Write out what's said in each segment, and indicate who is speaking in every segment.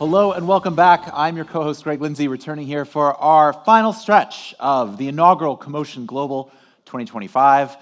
Speaker 1: Hello and welcome back. I'm your co-host Greg Lindsay, returning here for our final stretch of the inaugural CoMotion Global 2025.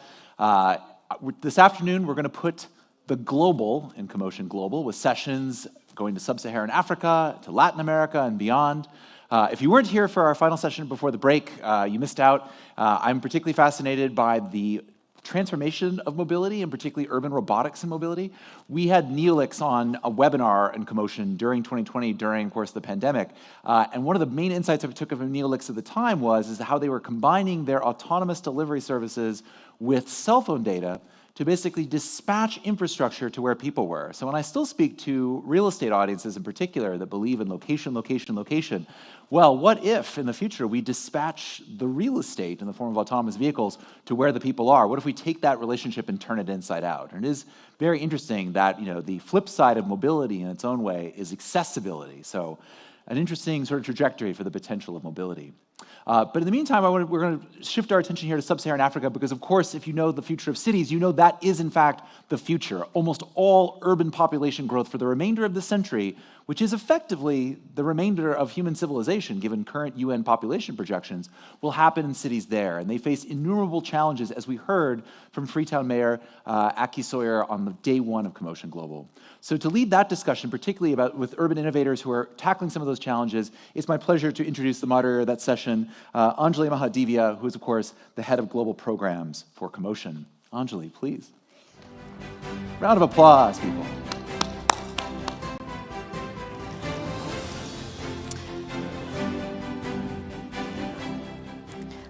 Speaker 1: This afternoon, we're going to put the global in CoMotion Global with sessions going to sub-Saharan Africa, to Latin America, and beyond. If you weren't here for our final session before the break, you missed out. I'm particularly fascinated by the transformation of mobility, and particularly urban robotics and mobility. We had Neolix on a webinar in CoMotion during 2020, during, of course, the pandemic. And one of the main insights I took from Neolix at the time is how they were combining their autonomous delivery services with cell phone data to basically dispatch infrastructure to where people were. So when I still speak to real estate audiences in particular that believe in location, location, location, well, what if in the future we dispatch the real estate in the form of autonomous vehicles to where the people are? What if we take that relationship and turn it inside out? And it is very interesting that the flip side of mobility in its own way is accessibility. So an interesting sort of trajectory for the potential of mobility. But in the meantime, we're going to shift our attention here to sub-Saharan Africa because, of course, if you know the future of cities, you know that is, in fact, the future. Almost all urban population growth for the remainder of the century, which is effectively the remainder of human civilization, given current UN population projections, will happen in cities there. And they face innumerable challenges, as we heard from Freetown Mayor Aki Sawyer on the day one of CoMotion Global. So to lead that discussion, particularly with urban innovators who are tackling some of those challenges, it's my pleasure to introduce the moderator of that session, Anjali Mahadevia, who is, of course, the head of global programs for CoMotion. Anjali, please. Round of applause, people.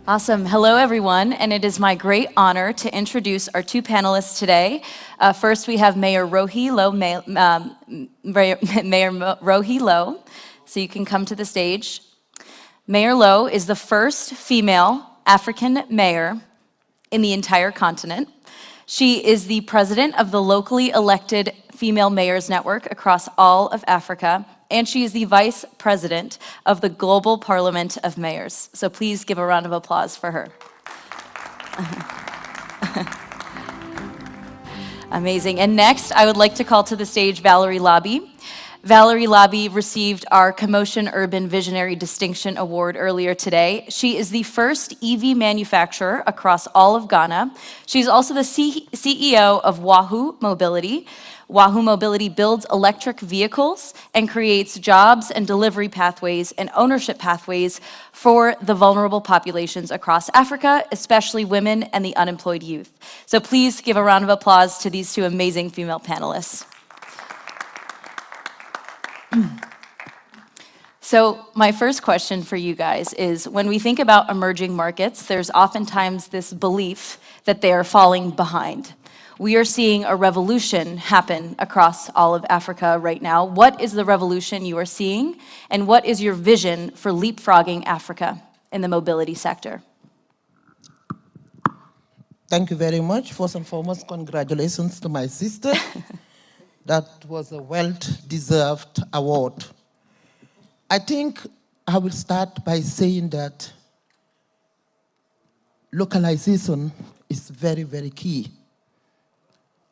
Speaker 2: Awesome. Hello, everyone, and it is my great honor to introduce our two panelists today. First, we have Mayor Rohey Lowe, Mayor Rohey Lowe, so you can come to the stage. Mayor Lowe is the first female African mayor in the entire continent. She is the president of the locally elected Female Mayors Network across all of Africa, and she is the vice president of the Global Parliament of Mayors. So please give a round of applause for her. Amazing. And next, I would like to call to the stage Valerie Labi. Valerie Labi received our CoMotion Urban Visionary Distinction Award earlier today. She is the first EV manufacturer across all of Ghana. She's also the CEO of Wahu Mobility. Wahu Mobility builds electric vehicles and creates jobs and delivery pathways and ownership pathways for the vulnerable populations across Africa, especially women and the unemployed youth. So please give a round of applause to these two amazing female panelists. So my first question for you guys is, when we think about emerging markets, there's oftentimes this belief that they are falling behind. We are seeing a revolution happen across all of Africa right now. What is the revolution you are seeing, and what is your vision for leapfrogging Africa in the mobility sector?
Speaker 3: Thank you very much. First and foremost, congratulations to my sister. That was a well-deserved award. I think I will start by saying that localization is very, very key.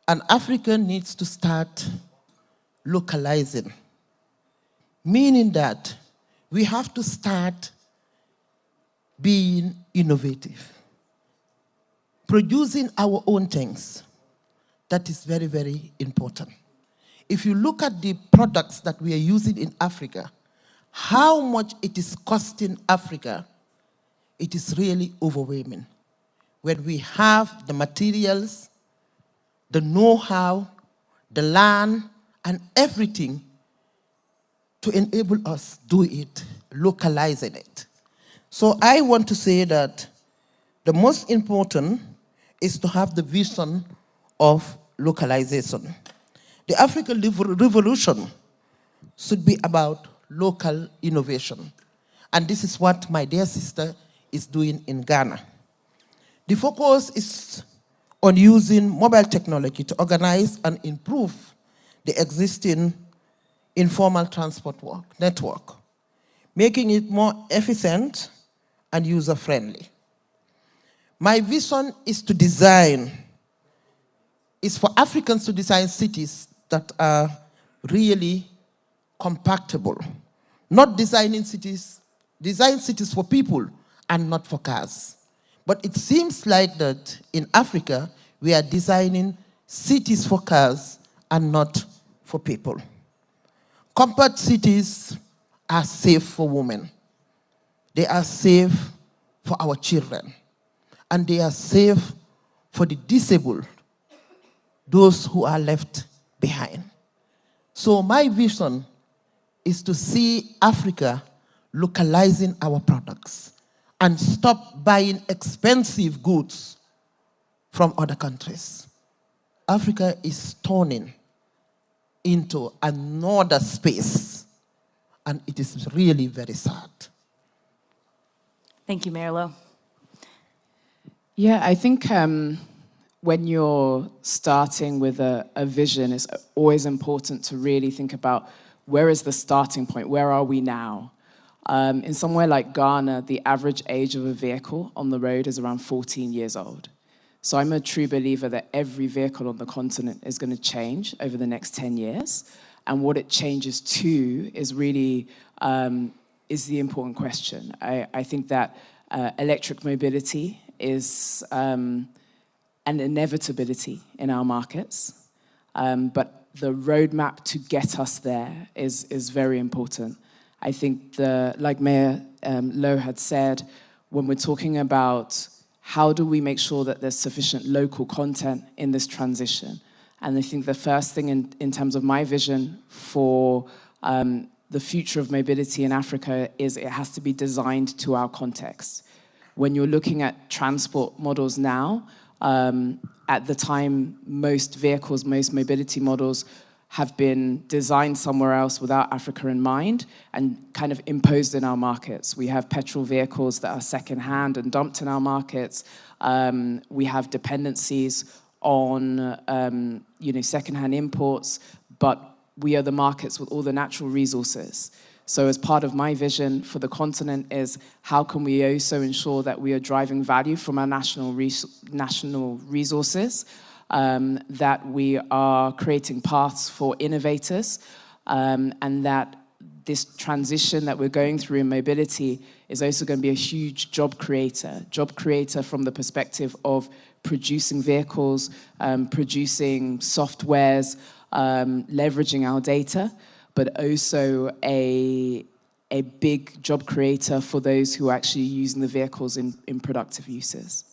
Speaker 3: And Africa needs to start localizing, meaning that we have to start being innovative, producing our own things. That is very, very important. If you look at the products that we are using in Africa, how much it is costing Africa, it is really overwhelming. When we have the materials, the know-how, the land, and everything to enable us do it, localizing it. So I want to say that the most important is to have the vision of localization. The African Revolution should be about local innovation. And this is what my dear sister is doing in Ghana. The focus is on using mobile technology to organize and improve the existing informal transport network, making it more efficient and user-friendly. My vision is for Africans to design cities that are really compactable, not design cities for people and not for cars. But it seems like that in Africa, we are designing cities for cars and not for people. Compact cities are safe for women. They are safe for our children. And they are safe for the disabled, those who are left behind. So my vision is to see Africa localizing our products and stop buying expensive goods from other countries. Africa is turning into another space, and it is really very sad.
Speaker 2: Thank you, Mayor Lowe.
Speaker 4: Yeah, I think when you're starting with a vision, it's always important to really think about where is the starting point, where are we now? In somewhere like Ghana, the average age of a vehicle on the road is around 14 years old. So I'm a true believer that every vehicle on the continent is going to change over the next 10 years. And what it changes to is really is the important question. I think that electric mobility is an inevitability in our markets. But the roadmap to get us there is very important. I think, like Mayor Lowe had said, when we're talking about how do we make sure that there's sufficient local content in this transition, and I think the first thing in terms of my vision for the future of mobility in Africa is it has to be designed to our context. When you're looking at transport models now, at the time, most vehicles, most mobility models have been designed somewhere else without Africa in mind and kind of imposed in our markets. We have petrol vehicles that are secondhand and dumped in our markets. We have dependencies on secondhand imports, but we are the markets with all the natural resources. So as part of my vision for the continent is how can we also ensure that we are driving value from our national resources, that we are creating paths for innovators, and that this transition that we're going through in mobility is also going to be a huge job creator from the perspective of producing vehicles, producing softwares, leveraging our data, but also a big job creator for those who are actually using the vehicles in productive uses.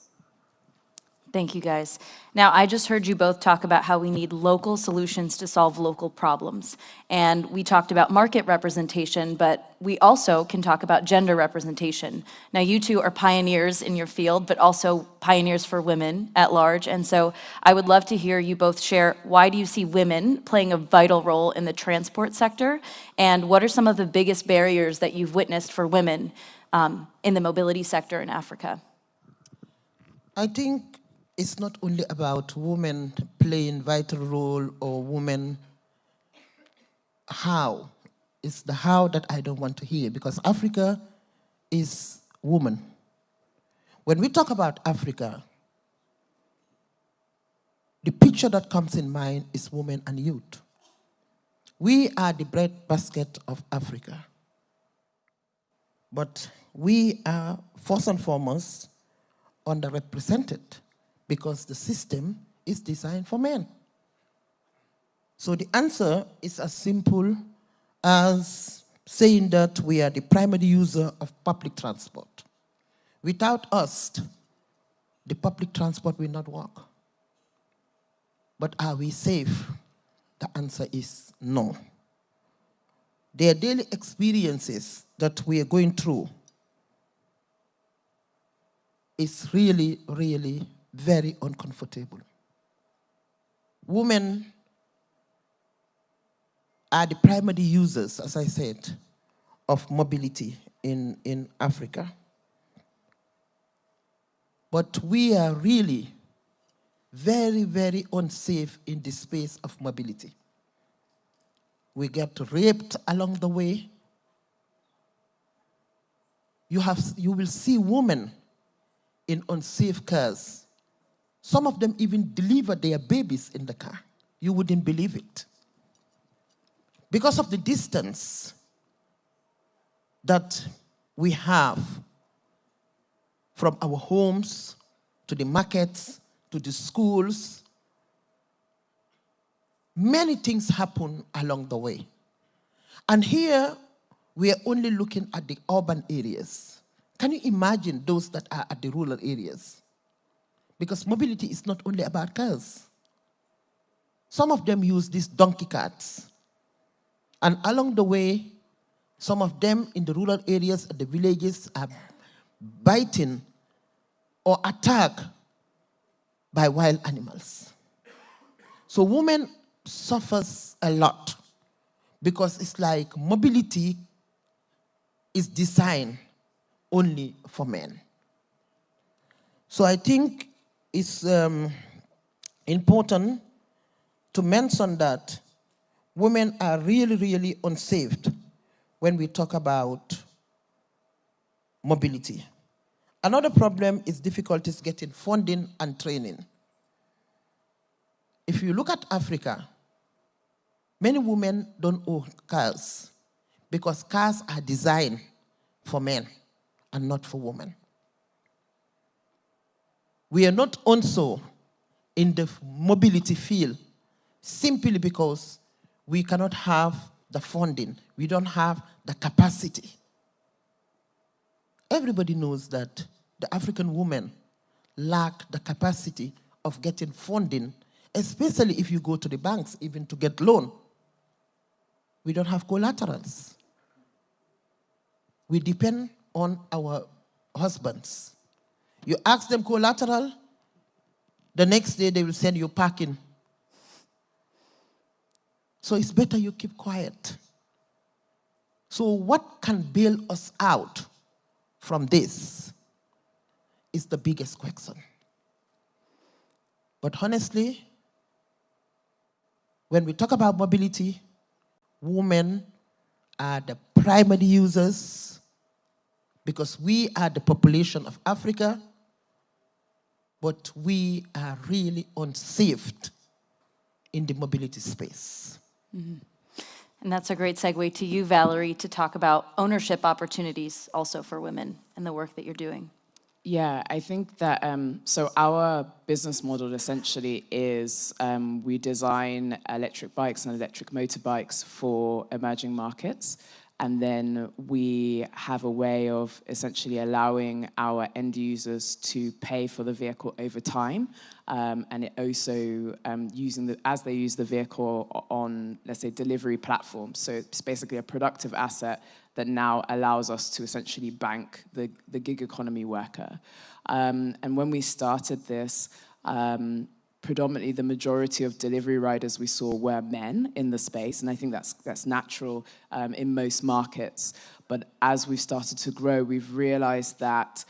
Speaker 2: Thank you, guys. Now, I just heard you both talk about how we need local solutions to solve local problems. And we talked about market representation, but we also can talk about gender representation. Now, you two are pioneers in your field, but also pioneers for women at large. And so I would love to hear you both share, why do you see women playing a vital role in the transport sector? And what are some of the biggest barriers that you've witnessed for women in the mobility sector in Africa?
Speaker 3: I think it's not only about women playing vital role or women how. It's the how that I don't want to hear, because Africa is woman. When we talk about Africa, the picture that comes in mind is women and youth. We are the breadbasket of Africa. But we are first and foremost underrepresented, because the system is designed for men. So the answer is as simple as saying that we are the primary user of public transport. Without us, the public transport will not work. But are we safe? The answer is no. Their daily experiences that we are going through is really, really very uncomfortable. Women are the primary users, as I said, of mobility in Africa. But we are really very, very unsafe in the space of mobility. We get raped along the way. You will see women in unsafe cars. Some of them even deliver their babies in the car. You wouldn't believe it. because of the distance that we have from our homes to the markets, to the schools, many things happen along the way. And here, we are only looking at the urban areas. Can you imagine those that are at the rural areas? Because mobility is not only about cars. Some of them use these donkey carts. And along the way, some of them in the rural areas, the villages, are biting or attacked by wild animals. So women suffers a lot because it's like mobility is designed only for men. So I think it's important to mention that women are really, really unsafe when we talk about mobility. Another problem is difficulties getting funding and training. If you look at Africa, many women don't own cars because cars are designed for men and not for women. We are not also in the mobility field simply because we cannot have the funding. We don't have the capacity. Everybody knows that the African women lack the capacity of getting funding, especially if you go to the banks, even to get loan. We don't have collaterals. We depend on our husbands. You ask them collateral, the next day they will send you packing. So it's better you keep quiet. So what can bail us out from this is the biggest question. But honestly, when we talk about mobility, women are the primary users because we are the population of Africa, but we are really unsafe in the mobility space.
Speaker 2: Mm-hmm. And that's a great segue to you, Valerie, to talk about ownership opportunities also for women and the work that you're doing.
Speaker 4: Yeah, I think that, so our business model essentially is we design electric bikes and electric motorbikes for emerging markets. And then we have a way of essentially allowing our end users to pay for the vehicle over time. And it also as they use the vehicle on, let's say, delivery platforms. So it's basically a productive asset that now allows us to essentially bank the gig economy worker. And when we started this, predominantly the majority of delivery riders we saw were men in the space, and I think that's natural in most markets. But as we've started to grow, we've realized that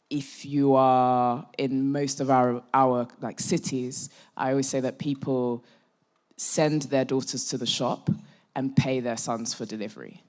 Speaker 4: if you are in most of our like cities, I always say that people send their daughters to the shop and pay their sons for delivery.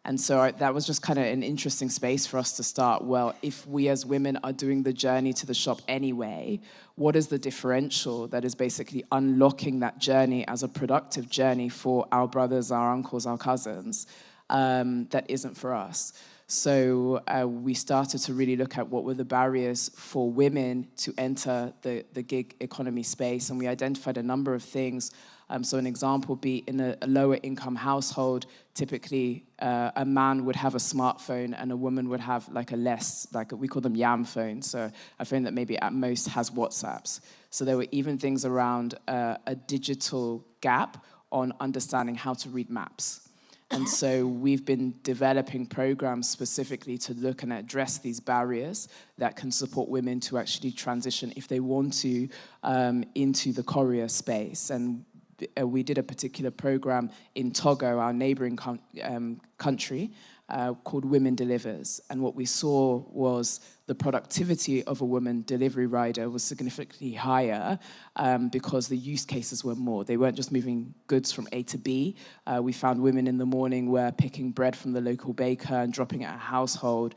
Speaker 4: And so that was just kind of an interesting space for us to start. Well, if we as women are doing the journey to the shop anyway, what is the differential that is basically unlocking that journey as a productive journey for our brothers, our uncles, our cousins, that isn't for us? So we started to really look at what were the barriers for women to enter the gig economy space, and we identified a number of things. So an example would be in a lower income household, typically a man would have a smartphone and a woman would have like we call them YAM phones, so a phone that maybe at most has WhatsApps. So there were even things around a digital gap on understanding how to read maps. And so we've been developing programs specifically to look and address these barriers that can support women to actually transition, if they want to, into the courier space. And we did a particular program in Togo, our neighboring country, called Women Delivers. And what we saw was the productivity of a woman delivery rider was significantly higher because the use cases were more. They weren't just moving goods from A to B. We found women in the morning were picking bread from the local baker and dropping it at a household,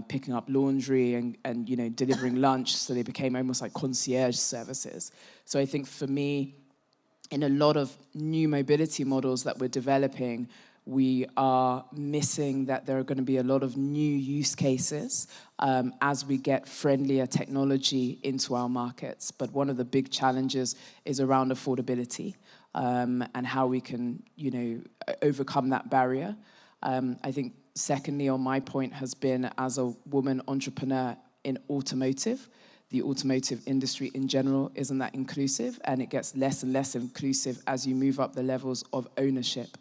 Speaker 4: picking up laundry and delivering lunch. So they became almost like concierge services. So I think for me, in a lot of new mobility models that we're developing, we are missing that there are going to be a lot of new use cases as we get friendlier technology into our markets. But one of the big challenges is around affordability and how we can, overcome that barrier. I think secondly, on my point, has been as a woman entrepreneur in automotive. The automotive industry in general isn't that inclusive, and it gets less and less inclusive as you move up the levels of ownership.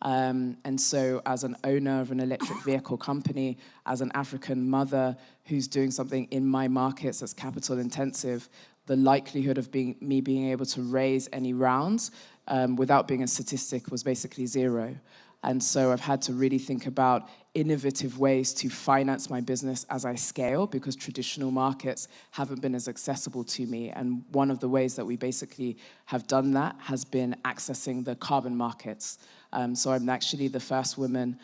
Speaker 4: And so as an owner of an electric vehicle company, as an African mother who's doing something in my markets that's capital intensive, the likelihood of me being able to raise any rounds without being a statistic was basically zero. And so I've had to really think about innovative ways to finance my business as I scale, because traditional markets haven't been as accessible to me. And one of the ways that we basically have done that has been accessing the carbon markets. So I'm actually the first woman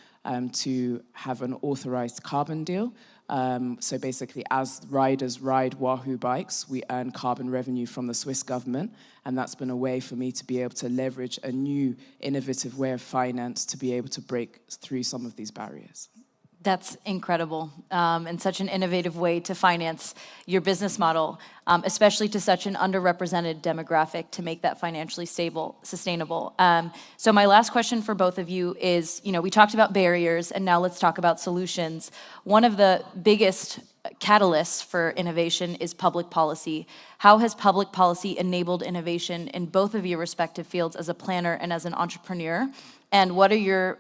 Speaker 4: to have an authorized carbon deal. So basically, as riders ride Wahu bikes, we earn carbon revenue from the Swiss government, and that's been a way for me to be able to leverage a new, innovative way of finance to be able to break through some of these barriers.
Speaker 2: That's incredible, and such an innovative way to finance your business model, especially to such an underrepresented demographic, to make that financially sustainable. So my last question for both of you is, we talked about barriers, and now let's talk about solutions. One of the biggest catalysts for innovation is public policy. How has public policy enabled innovation in both of your respective fields as a planner and as an entrepreneur? And what are your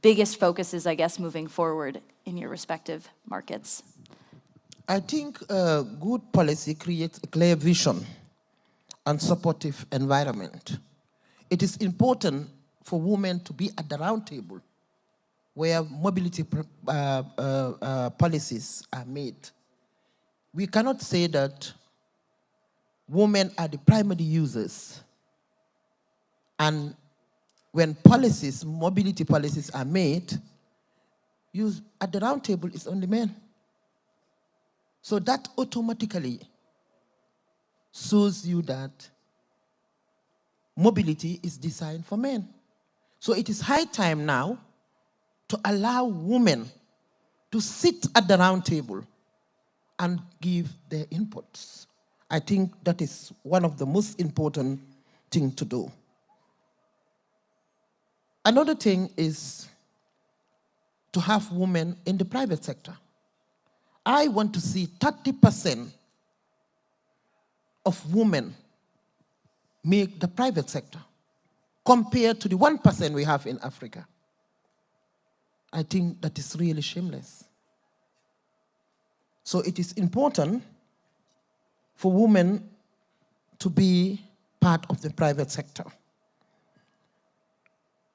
Speaker 2: biggest focuses, I guess, moving forward in your respective markets?
Speaker 3: I think good policy creates a clear vision and supportive environment. It is important for women to be at the round table where mobility policies are made. We cannot say that women are the primary users, and when policies, mobility policies are made, at the round table is only men. So that automatically shows you that mobility is designed for men. So it is high time now to allow women to sit at the round table and give their inputs. I think that is one of the most important things to do. Another thing is to have women in the private sector. I want to see 30% of women make the private sector compared to the 1% we have in Africa. I think that is really shameless. So it is important for women to be part of the private sector.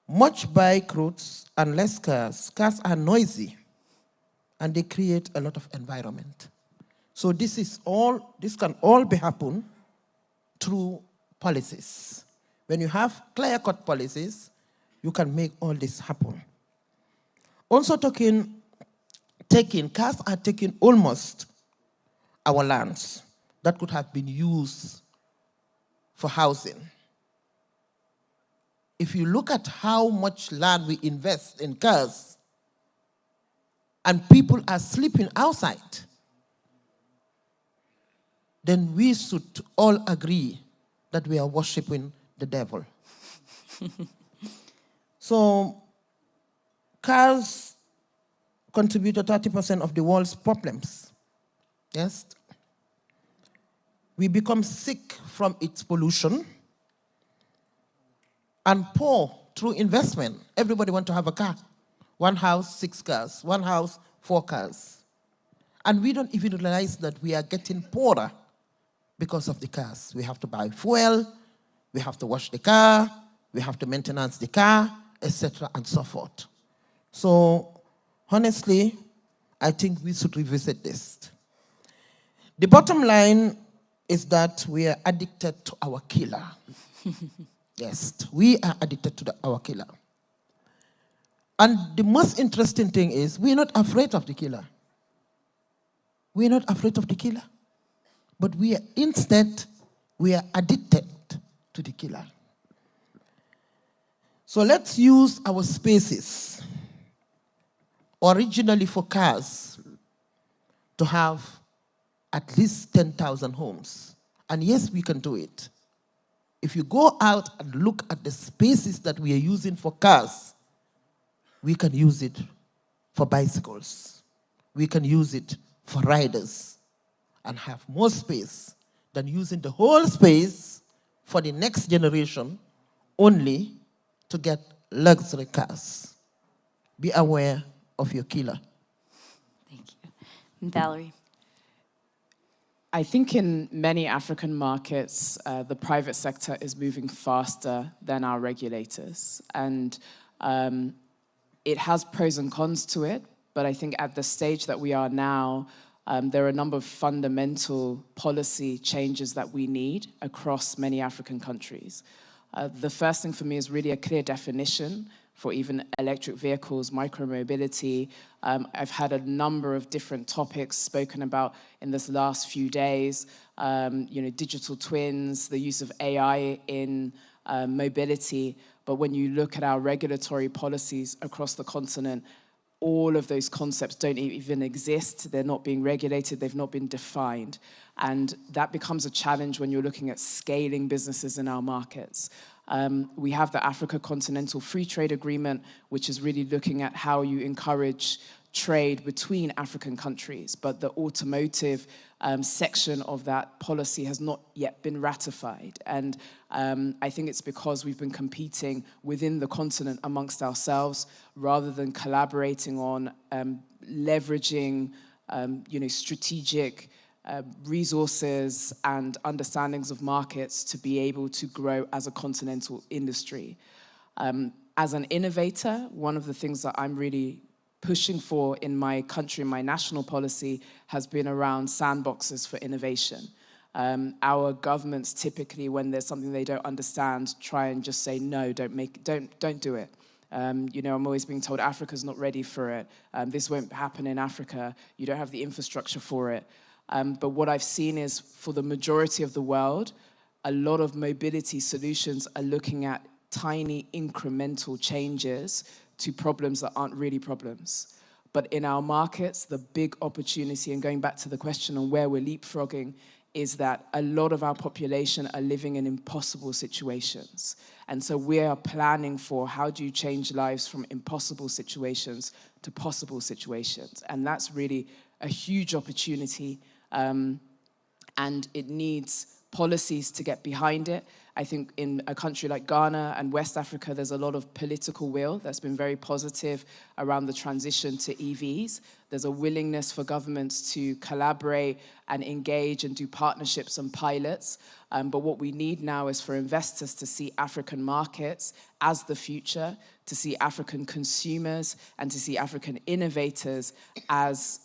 Speaker 3: Much bike routes and less cars. Cars are noisy, and they create a lot of environment. So this can all be happen through policies. When you have clear-cut policies, you can make all this happen. Also cars are taking almost our lands that could have been used for housing. If you look at how much land we invest in cars, and people are sleeping outside, then we should all agree that we are worshiping the devil. So cars contribute to 30% of the world's problems. Yes? We become sick from its pollution and poor through investment. Everybody wants to have a car. One house, 6 cars. One house, 4 cars. And we don't even realize that we are getting poorer because of the cars. We have to buy fuel, we have to wash the car, we have to maintenance the car, etc., and so forth. So, honestly, I think we should revisit this. The bottom line is that we are addicted to our killer. Yes, we are addicted to our killer. And the most interesting thing is we're not afraid of the killer. We're not afraid of the killer. But we are addicted to the killer. So let's use our spaces, originally for cars, to have at least 10,000 homes. And yes, we can do it. If you go out and look at the spaces that we are using for cars, we can use it for bicycles. We can use it for riders and have more space than using the whole space for the next generation only to get luxury cars. Be aware of your killer.
Speaker 2: Thank you. Valerie.
Speaker 4: I think in many African markets, the private sector is moving faster than our regulators. And it has pros and cons to it, but I think at the stage that we are now, there are a number of fundamental policy changes that we need across many African countries. The first thing for me is really a clear definition for even electric vehicles, micromobility. I've had a number of different topics spoken about in this last few days, digital twins, the use of AI in mobility. But when you look at our regulatory policies across the continent, all of those concepts don't even exist. They're not being regulated. They've not been defined. And that becomes a challenge when you're looking at scaling businesses in our markets. We have the Africa Continental Free Trade Agreement, which is really looking at how you encourage trade between African countries, but the automotive section of that policy has not yet been ratified. And I think it's because we've been competing within the continent amongst ourselves rather than collaborating on leveraging strategic resources and understandings of markets to be able to grow as a continental industry. As an innovator, one of the things that I'm really pushing for in my country, my national policy, has been around sandboxes for innovation. Our governments typically, when there's something they don't understand, try and just say, no, don't do it. I'm always being told Africa's not ready for it. This won't happen in Africa. You don't have the infrastructure for it. But what I've seen is, for the majority of the world, a lot of mobility solutions are looking at tiny incremental changes to problems that aren't really problems. But in our markets, the big opportunity, and going back to the question on where we're leapfrogging, is that a lot of our population are living in impossible situations. And so we are planning for how do you change lives from impossible situations to possible situations. And that's really a huge opportunity. And it needs policies to get behind it. I think in a country like Ghana and West Africa, there's a lot of political will that's been very positive around the transition to EVs. There's a willingness for governments to collaborate and engage and do partnerships and pilots. But what we need now is for investors to see African markets as the future, to see African consumers and to see African innovators as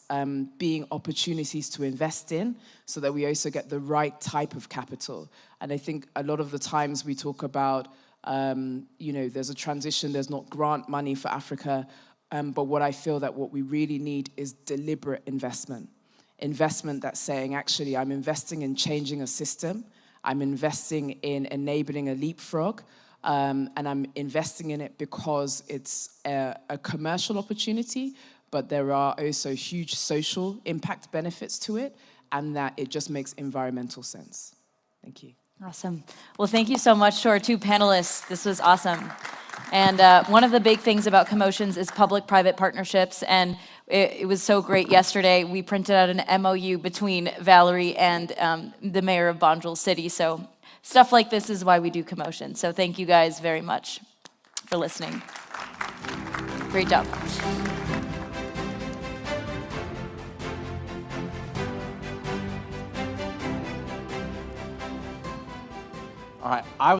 Speaker 4: being opportunities to invest in, so that we also get the right type of capital. And I think a lot of the times we talk about, there's a transition, there's not grant money for Africa, but what I feel that what we really need is deliberate investment. Investment that's saying, actually, I'm investing in changing a system, I'm investing in enabling a leapfrog, and I'm investing in it because it's a commercial opportunity, but there are also huge social impact benefits to it, and that it just makes environmental sense. Thank you.
Speaker 2: Awesome. Well, thank you so much to our two panelists. This was awesome. And one of the big things about CoMotions is public-private partnerships, and it was so great yesterday. We printed out an MOU between Valerie and the mayor of Banjul City, so stuff like this is why we do CoMotion. So thank you guys very much for listening. Great job.
Speaker 1: All right.